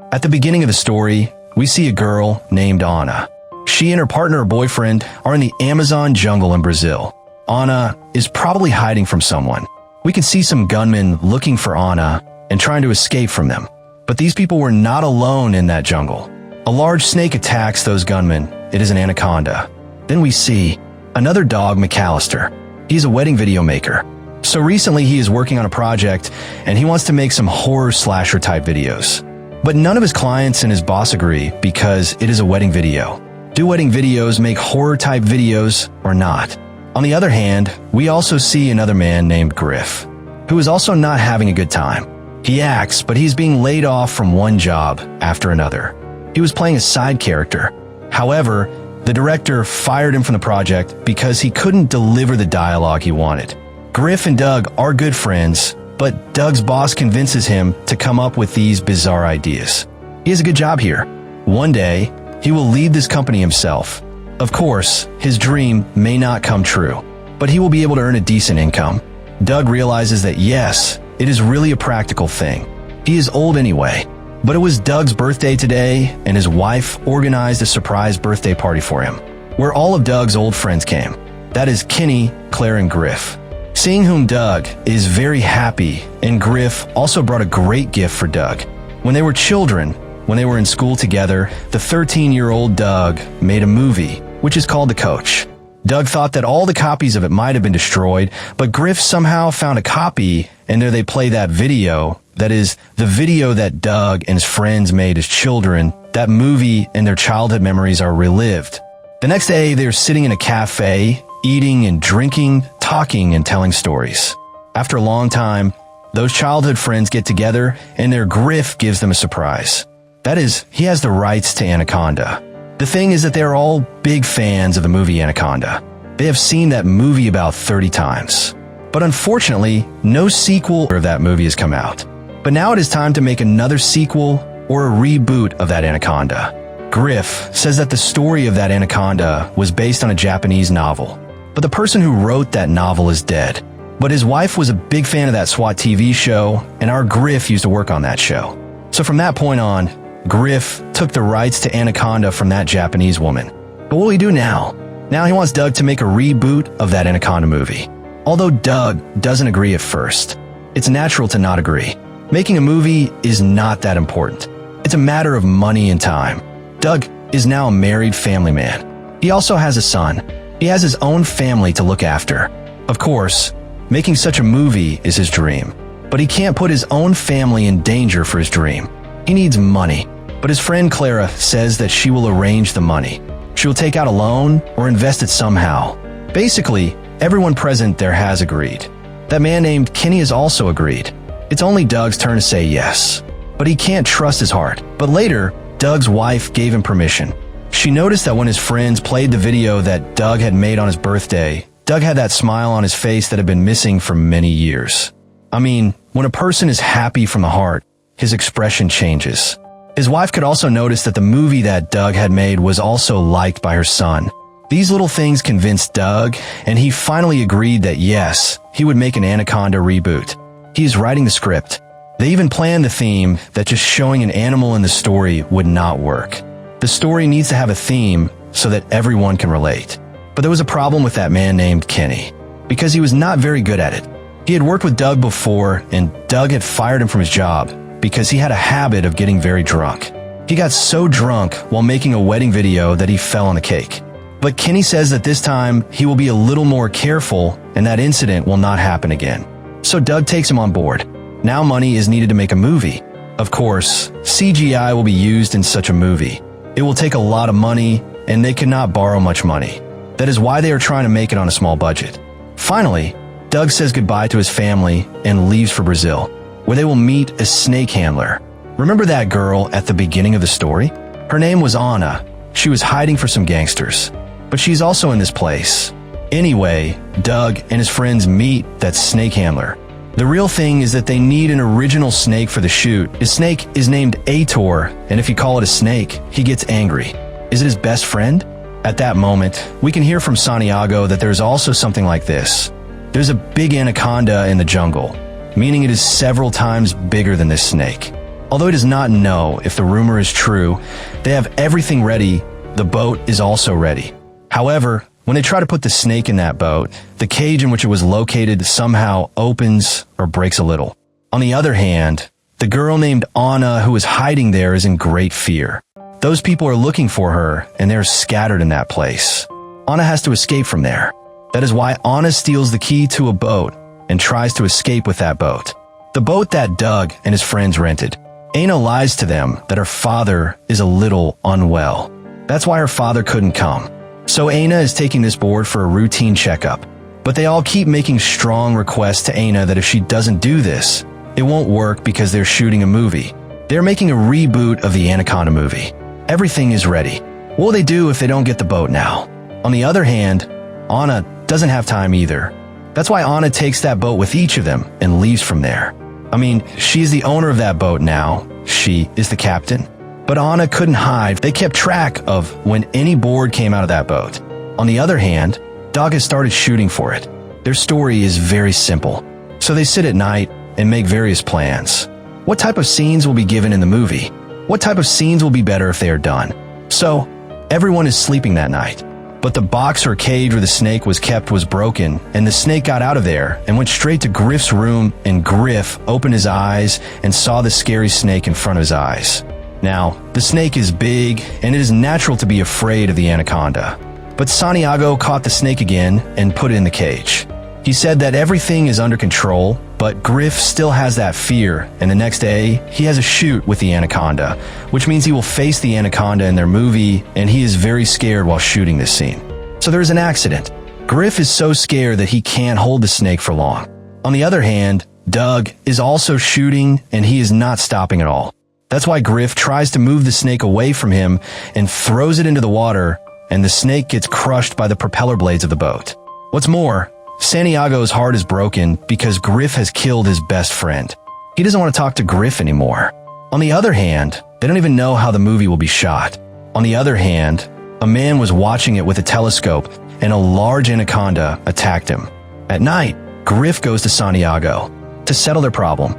At the beginning of the story, we see a girl named Anna. She and her partner or boyfriend are in the Amazon jungle in Brazil. Anna is probably hiding from someone. We can see some gunmen looking for Anna and trying to escape from them. But these people were not alone in that jungle. A large snake attacks those gunmen. It is an anaconda. Then we see another dog, McAllister. He's a wedding video maker. So recently he is working on a project and he wants to make some horror slasher type videos. But none of his clients and his boss agree because it is a wedding video. Do wedding videos make horror type videos or not? On the other hand, we also see another man named Griff, who is also not having a good time. He acts, but he's being laid off from one job after another. He was playing a side character. However, the director fired him from the project because he couldn't deliver the dialogue he wanted. Griff and Doug are good friends, but Doug's boss convinces him to come up with these bizarre ideas. He has a good job here. One day, he will lead this company himself. Of course, his dream may not come true, but he will be able to earn a decent income. Doug realizes that yes, it is really a practical thing. He is old anyway, but it was Doug's birthday today, and his wife organized a surprise birthday party for him, where all of Doug's old friends came. That is Kenny, Claire, and Griff. Seeing whom Doug is very happy, and Griff also brought a great gift for Doug. When they were children, when they were in school together, the 13-year-old Doug made a movie, which is called The Coach. Doug thought that all the copies of it might have been destroyed, but Griff somehow found a copy, and there they play that video. That is, the video that Doug and his friends made as children. That movie and their childhood memories are relived. The next day, they're sitting in a cafe, eating and drinking, talking and telling stories. After a long time, those childhood friends get together, and their Griff gives them a surprise. That is, he has the rights to Anaconda. The thing is that they're all big fans of the movie Anaconda. They have seen that movie about 30 times. But unfortunately, no sequel of that movie has come out. But now it is time to make another sequel or a reboot of that Anaconda. Griff says that the story of that Anaconda was based on a Japanese novel. But the person who wrote that novel is dead. But his wife was a big fan of that SWAT TV show, and our Griff used to work on that show. So from that point on, Griff took the rights to Anaconda from that Japanese woman. But what will he do now? Now he wants Doug to make a reboot of that Anaconda movie. Although Doug doesn't agree at first. It's natural to not agree. Making a movie is not that important. It's a matter of money and time. Doug is now a married family man. He also has a son. He has his own family to look after. Of course, making such a movie is his dream. But he can't put his own family in danger for his dream. He needs money. But his friend Clara says that she will arrange the money. She will take out a loan or invest it somehow. Basically, everyone present there has agreed. That man named Kenny has also agreed. It's only Doug's turn to say yes. But he can't trust his heart. But later, Doug's wife gave him permission. She noticed that when his friends played the video that Doug had made on his birthday, Doug had that smile on his face that had been missing for many years. I mean, when a person is happy from the heart, his expression changes. His wife could also notice that the movie that Doug had made was also liked by her son. These little things convinced Doug, and he finally agreed that yes, he would make an Anaconda reboot. He is writing the script. They even planned the theme that just showing an animal in the story would not work. The story needs to have a theme so that everyone can relate. But there was a problem with that man named Kenny, because he was not very good at it. He had worked with Doug before, and Doug had fired him from his job because he had a habit of getting very drunk. He got so drunk while making a wedding video that he fell on the cake. But Kenny says that this time he will be a little more careful and that incident will not happen again. So Doug takes him on board. Now money is needed to make a movie. Of course, CGI will be used in such a movie. It will take a lot of money, and they cannot borrow much money. That is why they are trying to make it on a small budget. Finally, Doug says goodbye to his family and leaves for Brazil, where they will meet a snake handler. Remember that girl at the beginning of the story? Her name was Anna. She was hiding for some gangsters. But she's also in this place. Anyway, Doug and his friends meet that snake handler. The real thing is that they need an original snake for the shoot. His snake is named Ator, and if you call it a snake, he gets angry. Is it his best friend? At that moment, we can hear from Santiago that there's also something like this. There's a big anaconda in the jungle, meaning it is several times bigger than this snake. Although he does not know if the rumor is true, they have everything ready. The boat is also ready. However, when they try to put the snake in that boat, the cage in which it was located somehow opens or breaks a little. On the other hand, the girl named Anna who is hiding there is in great fear. Those people are looking for her, and they're scattered in that place. Anna has to escape from there. That is why Anna steals the key to a boat and tries to escape with that boat. The boat that Doug and his friends rented. Anna lies to them that her father is a little unwell. That's why her father couldn't come. So Anna is taking this board for a routine checkup. But they all keep making strong requests to Anna that if she doesn't do this, it won't work because they're shooting a movie. They're making a reboot of the Anaconda movie. Everything is ready. What will they do if they don't get the boat now? On the other hand, Anna doesn't have time either. That's why Anna takes that boat with each of them and leaves from there. I mean, she's the owner of that boat now. She is the captain. But Anna couldn't hide. They kept track of when any board came out of that boat. On the other hand, Doug has started shooting for it. Their story is very simple. So they sit at night and make various plans. What type of scenes will be given in the movie? What type of scenes will be better if they are done? So, everyone is sleeping that night. But the box or cage where the snake was kept was broken, and the snake got out of there and went straight to Griff's room, and Griff opened his eyes and saw the scary snake in front of his eyes. Now, the snake is big, and it is natural to be afraid of the anaconda. But Santiago caught the snake again and put it in the cage. He said that everything is under control, but Griff still has that fear, and the next day, he has a shoot with the anaconda, which means he will face the anaconda in their movie, and he is very scared while shooting this scene. So there is an accident. Griff is so scared that he can't hold the snake for long. On the other hand, Doug is also shooting, and he is not stopping at all. That's why Griff tries to move the snake away from him and throws it into the water, and the snake gets crushed by the propeller blades of the boat. What's more, Santiago's heart is broken because Griff has killed his best friend. He doesn't want to talk to Griff anymore. On the other hand, they don't even know how the movie will be shot. On the other hand, a man was watching it with a telescope, and a large anaconda attacked him. At night, Griff goes to Santiago to settle their problem,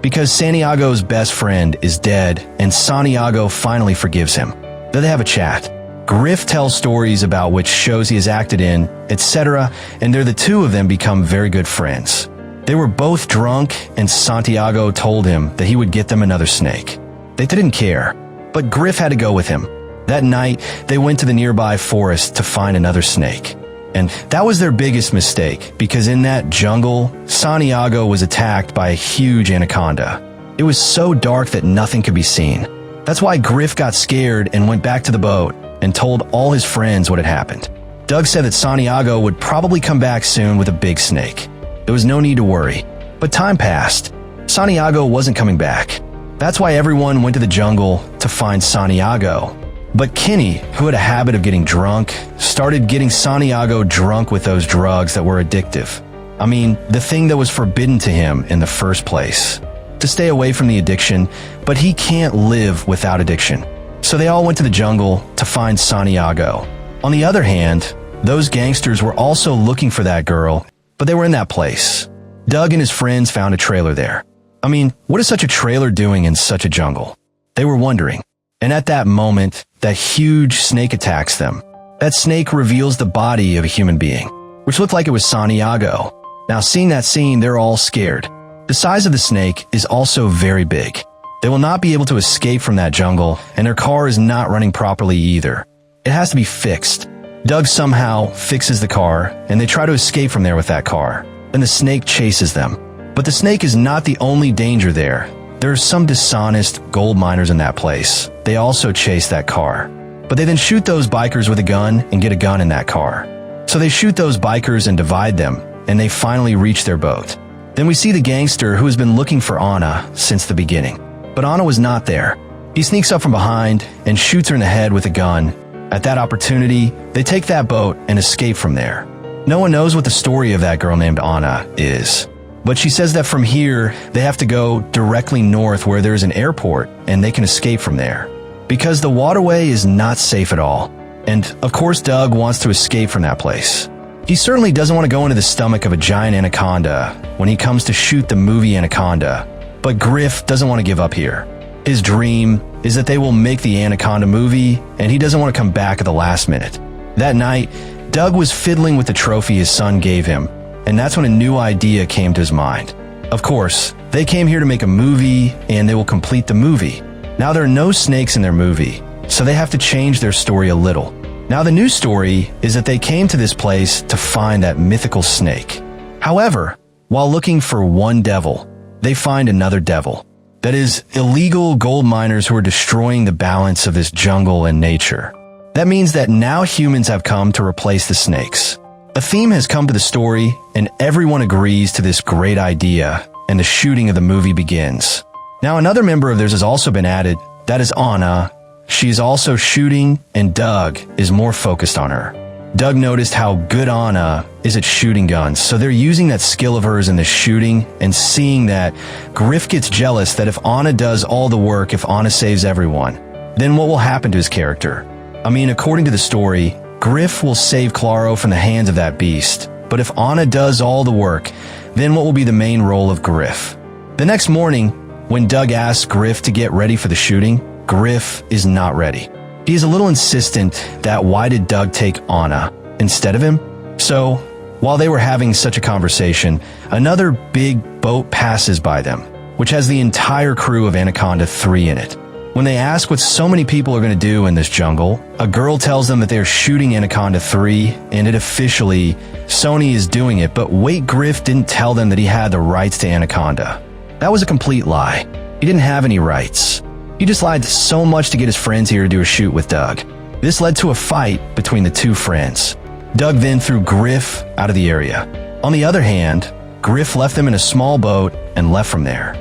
because Santiago's best friend is dead, and Santiago finally forgives him. Then they have a chat. Griff tells stories about which shows he has acted in, etc., and the two of them become very good friends. They were both drunk, and Santiago told him that he would get them another snake. They didn't care, but Griff had to go with him. That night, they went to the nearby forest to find another snake. And that was their biggest mistake, because in that jungle, Santiago was attacked by a huge anaconda. It was so dark that nothing could be seen. That's why Griff got scared and went back to the boat and told all his friends what had happened. Doug said that Santiago would probably come back soon with a big snake. There was no need to worry. But time passed. Santiago wasn't coming back. That's why everyone went to the jungle to find Santiago. But Kenny, who had a habit of getting drunk, started getting Santiago drunk with those drugs that were addictive. I mean, the thing that was forbidden to him in the first place. To stay away from the addiction, but he can't live without addiction. So they all went to the jungle to find Santiago. On the other hand, those gangsters were also looking for that girl, but they were in that place. Doug and his friends found a trailer there. I mean, what is such a trailer doing in such a jungle? They were wondering. And at that moment, that huge snake attacks them. That snake reveals the body of a human being, which looked like it was Santiago. Now, seeing that scene, they're all scared. The size of the snake is also very big. They will not be able to escape from that jungle, and their car is not running properly either. It has to be fixed. Doug somehow fixes the car, and they try to escape from there with that car. Then the snake chases them. But the snake is not the only danger there. There are some dishonest gold miners in that place. They also chase that car. But they then shoot those bikers with a gun and get a gun in that car. So they shoot those bikers and divide them, and they finally reach their boat. Then we see the gangster who has been looking for Anna since the beginning. But Anna was not there. He sneaks up from behind and shoots her in the head with a gun. At that opportunity, they take that boat and escape from there. No one knows what the story of that girl named Anna is. But she says that from here, they have to go directly north where there is an airport and they can escape from there. Because the waterway is not safe at all. And of course, Doug wants to escape from that place. He certainly doesn't want to go into the stomach of a giant anaconda when he comes to shoot the movie Anaconda. But Griff doesn't want to give up here. His dream is that they will make the Anaconda movie, and he doesn't want to come back at the last minute. That night, Doug was fiddling with the trophy his son gave him, and that's when a new idea came to his mind. Of course, they came here to make a movie, and they will complete the movie. Now there are no snakes in their movie, so they have to change their story a little. Now the new story is that they came to this place to find that mythical snake. However, while looking for one devil, they find another devil. That is, illegal gold miners who are destroying the balance of this jungle and nature. That means that now humans have come to replace the snakes. A theme has come to the story, and everyone agrees to this great idea, and the shooting of the movie begins. Now another member of theirs has also been added. That is Anna. She is also shooting, and Doug is more focused on her. Doug noticed how good Anna is at shooting guns, so they're using that skill of hers in the shooting and seeing that Griff gets jealous that if Anna does all the work, if Anna saves everyone, then what will happen to his character? I mean, according to the story, Griff will save Claro from the hands of that beast, but if Anna does all the work, then what will be the main role of Griff? The next morning, when Doug asks Griff to get ready for the shooting, Griff is not ready. He is a little insistent that why did Doug take Anna instead of him? So, while they were having such a conversation, another big boat passes by them, which has the entire crew of Anaconda 3 in it. When they ask what so many people are going to do in this jungle, a girl tells them that they're shooting Anaconda 3, and it officially, Sony is doing it, but wait, Griff didn't tell them that he had the rights to Anaconda. That was a complete lie. He didn't have any rights. He just lied so much to get his friends here to do a shoot with Doug. This led to a fight between the two friends. Doug then threw Griff out of the area. On the other hand, Griff left them in a small boat and left from there.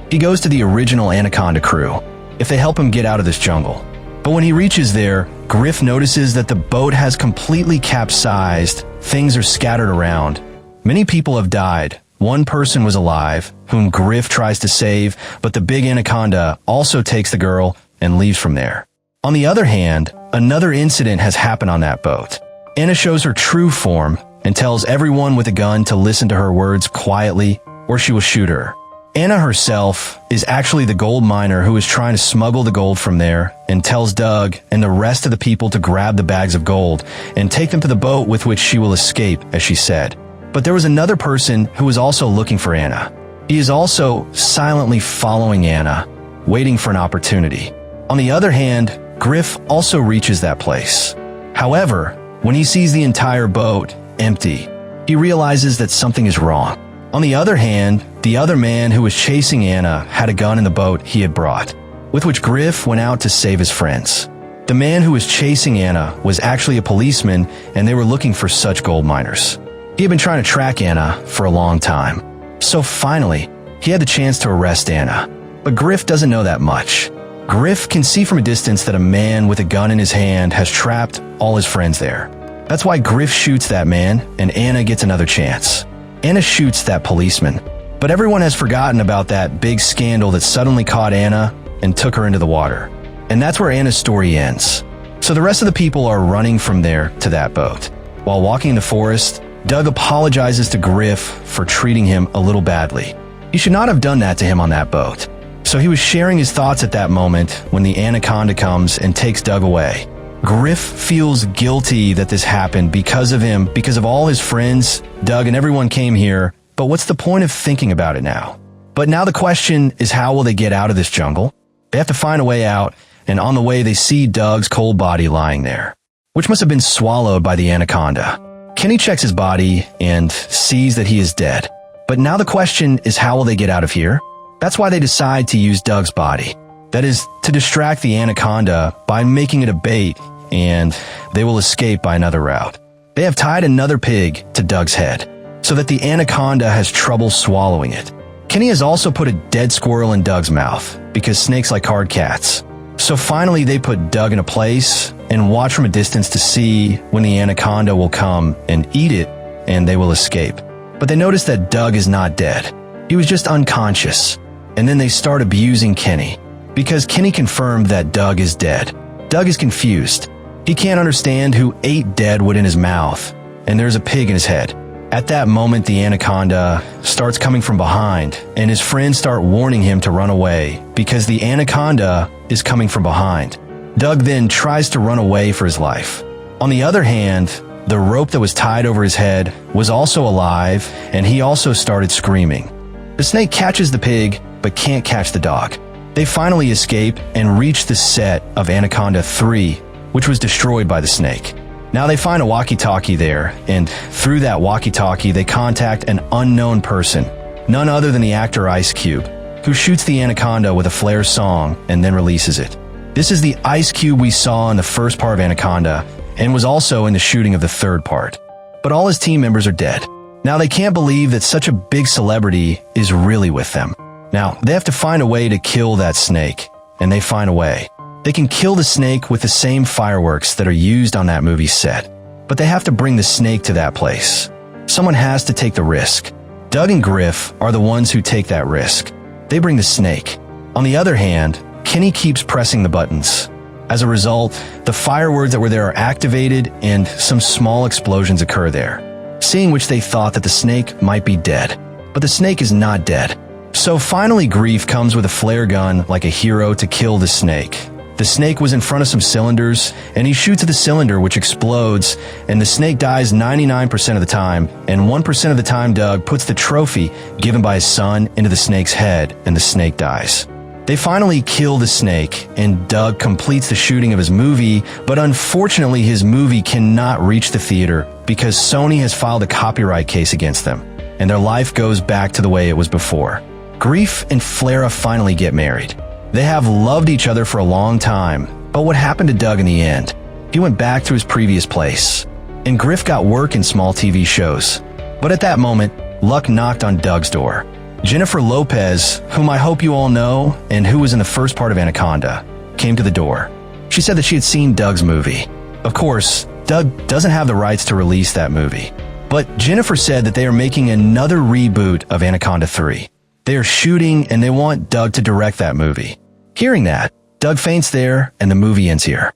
He goes to the original Anaconda crew, if they help him get out of this jungle. But when he reaches there, Griff notices that the boat has completely capsized, things are scattered around. Many people have died. One person was alive, whom Griff tries to save, but the big Anaconda also takes the girl and leaves from there. On the other hand, another incident has happened on that boat. Anna shows her true form and tells everyone with a gun to listen to her words quietly, or she will shoot her. Anna herself is actually the gold miner who is trying to smuggle the gold from there and tells Doug and the rest of the people to grab the bags of gold and take them to the boat with which she will escape, as she said. But there was another person who was also looking for Anna. He is also silently following Anna, waiting for an opportunity. On the other hand, Griff also reaches that place. However, when he sees the entire boat empty, he realizes that something is wrong. On the other hand, the other man who was chasing Anna had a gun in the boat he had brought, with which Griff went out to save his friends. The man who was chasing Anna was actually a policeman, and they were looking for such gold miners. He had been trying to track Anna for a long time. So finally, he had the chance to arrest Anna. But Griff doesn't know that much. Griff can see from a distance that a man with a gun in his hand has trapped all his friends there. That's why Griff shoots that man, and Anna gets another chance. Anna shoots that policeman. But everyone has forgotten about that big scandal that suddenly caught Anna and took her into the water. And that's where Anna's story ends. So the rest of the people are running from there to that boat. While walking in the forest, Doug apologizes to Griff for treating him a little badly. He should not have done that to him on that boat. So he was sharing his thoughts at that moment when the Anaconda comes and takes Doug away. Griff feels guilty that this happened because of him, because of all his friends. Doug and everyone came here, but what's the point of thinking about it now? But now the question is, how will they get out of this jungle? They have to find a way out, and on the way they see Doug's cold body lying there, which must have been swallowed by the Anaconda. Kenny checks his body and sees that he is dead. But now the question is, how will they get out of here? That's why they decide to use Doug's body. That is, to distract the Anaconda by making it a bait, and they will escape by another route. They have tied another pig to Doug's head, so that the Anaconda has trouble swallowing it. Kenny has also put a dead squirrel in Doug's mouth, because snakes like hard cats. So finally they put Doug in a place and watch from a distance to see when the Anaconda will come and eat it, and they will escape. But they notice that Doug is not dead. He was just unconscious. And then they start abusing Kenny, because Kenny confirmed that Doug is dead. Doug is confused. He can't understand who ate dead wood in his mouth, and there's a pig in his head. At that moment, the anaconda starts coming from behind, and his friends start warning him to run away because the anaconda is coming from behind. Doug then tries to run away for his life. On the other hand, the rope that was tied over his head was also alive, and he also started screaming. The snake catches the pig, but can't catch the dog. They finally escape and reach the set of Anaconda 3, which was destroyed by the snake. Now they find a walkie-talkie there, and through that walkie-talkie they contact an unknown person, none other than the actor Ice Cube, who shoots the anaconda with a flare song and then releases it. This is the Ice Cube we saw in the first part of Anaconda, and was also in the shooting of the third part. But all his team members are dead. Now they can't believe that such a big celebrity is really with them. Now they have to find a way to kill that snake, and they find a way. They can kill the snake with the same fireworks that are used on that movie set, but they have to bring the snake to that place. Someone has to take the risk. Doug and Griff are the ones who take that risk. They bring the snake. On the other hand, Kenny keeps pressing the buttons. As a result, the fireworks that were there are activated and some small explosions occur there, seeing which they thought that the snake might be dead. But the snake is not dead. So finally Grief comes with a flare gun like a hero to kill the snake. The snake was in front of some cylinders, and he shoots at the cylinder, which explodes, and the snake dies 99% of the time, and 1% of the time Doug puts the trophy given by his son into the snake's head, and the snake dies. They finally kill the snake, and Doug completes the shooting of his movie, but unfortunately his movie cannot reach the theater because Sony has filed a copyright case against them, and their life goes back to the way it was before. Grief and Flara finally get married. They have loved each other for a long time, but what happened to Doug in the end? He went back to his previous place, and Griff got work in small TV shows. But at that moment, luck knocked on Doug's door. Jennifer Lopez, whom I hope you all know, and who was in the first part of Anaconda, came to the door. She said that she had seen Doug's movie. Of course, Doug doesn't have the rights to release that movie, but Jennifer said that they are making another reboot of Anaconda 3. They are shooting and they want Doug to direct that movie. Hearing that, Doug faints there and the movie ends here.